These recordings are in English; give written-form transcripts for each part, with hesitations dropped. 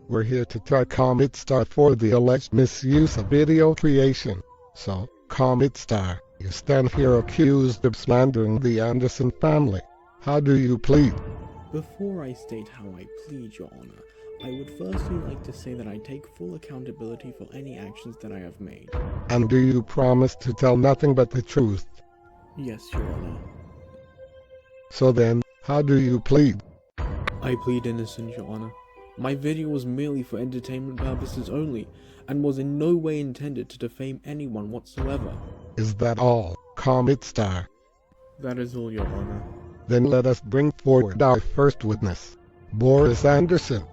We're here to try Comet Star for the alleged misuse of video creation. So, Comet Star, you stand here accused of slandering the Anderson family. How do you plead? Before I state how I plead, Your Honor, I would firstly like to say that I take full accountability for any actions that I have made. And do you promise to tell nothing but the truth? Yes, Your Honor. So then, how do you plead? I plead innocent, Your Honor. My video was merely for entertainment purposes only, and was in no way intended to defame anyone whatsoever. Is that all, Comet Star? That is all, Your Honor. Then let us bring forward our first witness, Boris Anderson.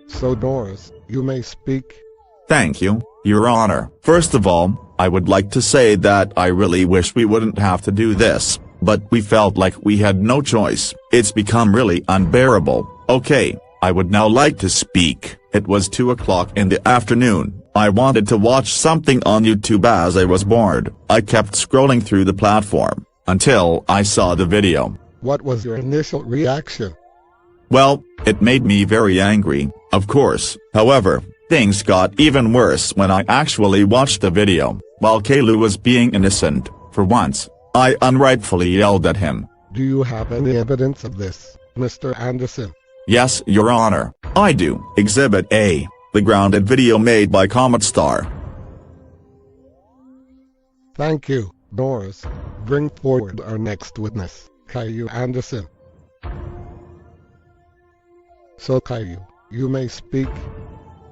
So Boris, you may speak. Thank you, Your Honor. First of all, I would like to say that I really wish we wouldn't have to do this, but we felt like we had no choice. It's become really unbearable. Okay, I would now like to speak. It was 2 o'clock in the afternoon. I wanted to watch something on YouTube as I was bored. I kept scrolling through the platform, until I saw the video. What was your initial reaction? Well, it made me very angry, of course. However, things got even worse when I actually watched the video. While Kalu was being innocent, for once, I unrightfully yelled at him. Do you have any evidence of this, Mr. Anderson? Yes, Your Honor, I do. Exhibit A, the grounded video made by Comet Star. Thank you, Boris. Bring forward our next witness, Caillou Anderson. So Caillou, you may speak.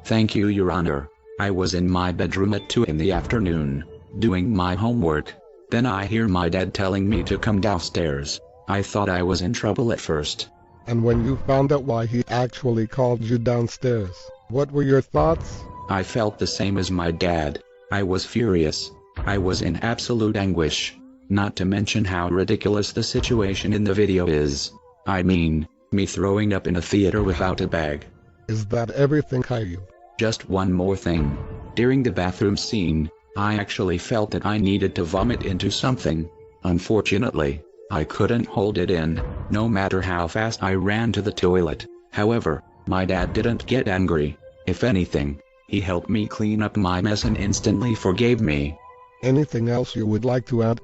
Thank you, Your Honor. I was in my bedroom at 2 in the afternoon, doing my homework. Then I hear my dad telling me to come downstairs. I thought I was in trouble at first. And when you found out why he actually called you downstairs, what were your thoughts? I felt the same as my dad. I was furious. I was in absolute anguish. Not to mention how ridiculous the situation in the video is. I mean, me throwing up in a theater without a bag. Is that everything, Caillou? Just one more thing. During the bathroom scene, I actually felt that I needed to vomit into something. Unfortunately, I couldn't hold it in, no matter how fast I ran to the toilet. However, my dad didn't get angry. If anything, he helped me clean up my mess and instantly forgave me. Anything else you would like to add?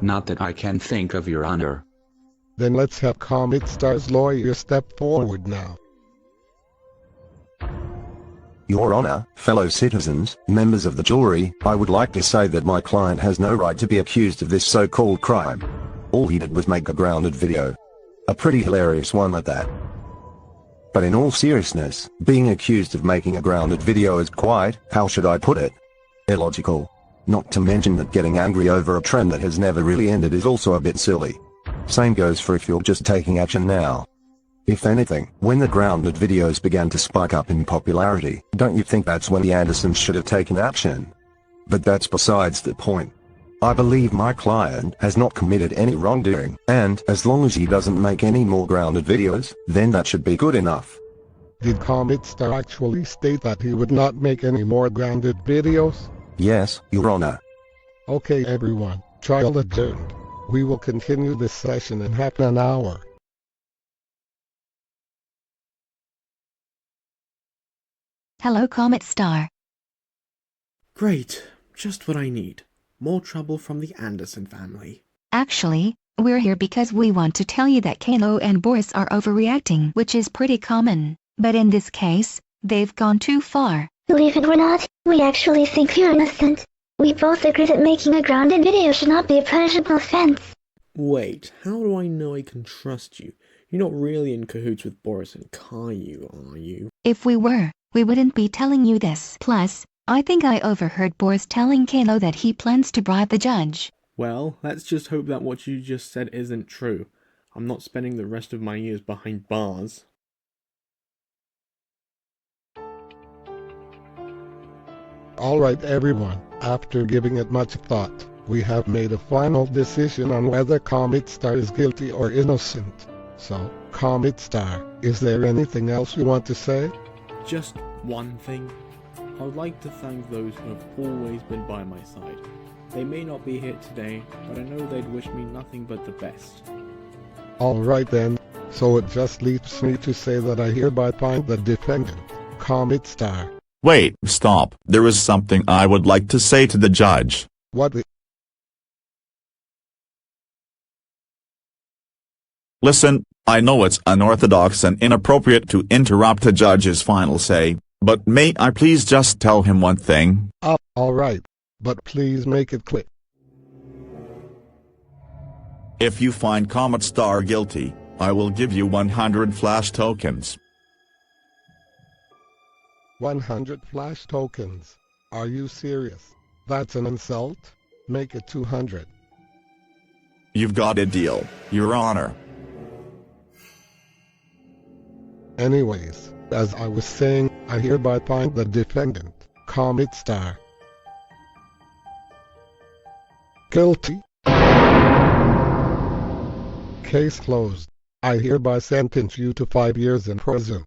Not that I can think of, Your Honor. Then let's have Comet Star's lawyer step forward now. Your Honor, fellow citizens, members of the jury, I would like to say that my client has no right to be accused of this so-called crime. All he did was make a grounded video. A pretty hilarious one at that. But in all seriousness, being accused of making a grounded video is quite, how should I put it, illogical. Not to mention that getting angry over a trend that has never really ended is also a bit silly. Same goes for if you're just taking action now. If anything, when the grounded videos began to spike up in popularity, don't you think that's when the Andersons should have taken action? But that's besides the point. I believe my client has not committed any wrongdoing, and as long as he doesn't make any more grounded videos, then that should be good enough. Did Comet Star actually state that he would not make any more grounded videos? Yes, Your Honor. Okay everyone, trial adjourned. We will continue this session in half an hour. Hello, Comet Star. Great. Just what I need. More trouble from the Anderson family. Actually, we're here because we want to tell you that Kalo and Boris are overreacting, which is pretty common. But in this case, they've gone too far. Believe it or not, we actually think you're innocent. We both agree that making a grounded video should not be a punishable offense. Wait, how do I know I can trust you? You're not really in cahoots with Boris and Caillou, are you? If we were, we wouldn't be telling you this. Plus, I think I overheard Boris telling Kalo that he plans to bribe the judge. Well, let's just hope that what you just said isn't true. I'm not spending the rest of my years behind bars. Alright everyone, after giving it much thought, we have made a final decision on whether Comet Star is guilty or innocent. So, Comet Star, is there anything else you want to say? Just one thing. I would like to thank those who have always been by my side. They may not be here today, but I know they'd wish me nothing but the best. Alright then, So it just leaves me to say that I hereby find the defendant, Comet Star. Wait, stop. There is something I would like to say to the judge. What? Listen, I know it's unorthodox and inappropriate to interrupt a judge's final say, but may I please just tell him one thing? Alright. But please make it quick. If you find Comet Star guilty, I will give you 100 flash tokens. 100 flash tokens. Are you serious? That's an insult? Make it 200. You've got a deal, Your Honor. Anyways, as I was saying, I hereby find the defendant, Comet Star, guilty. Case closed. I hereby sentence you to 5 years in prison.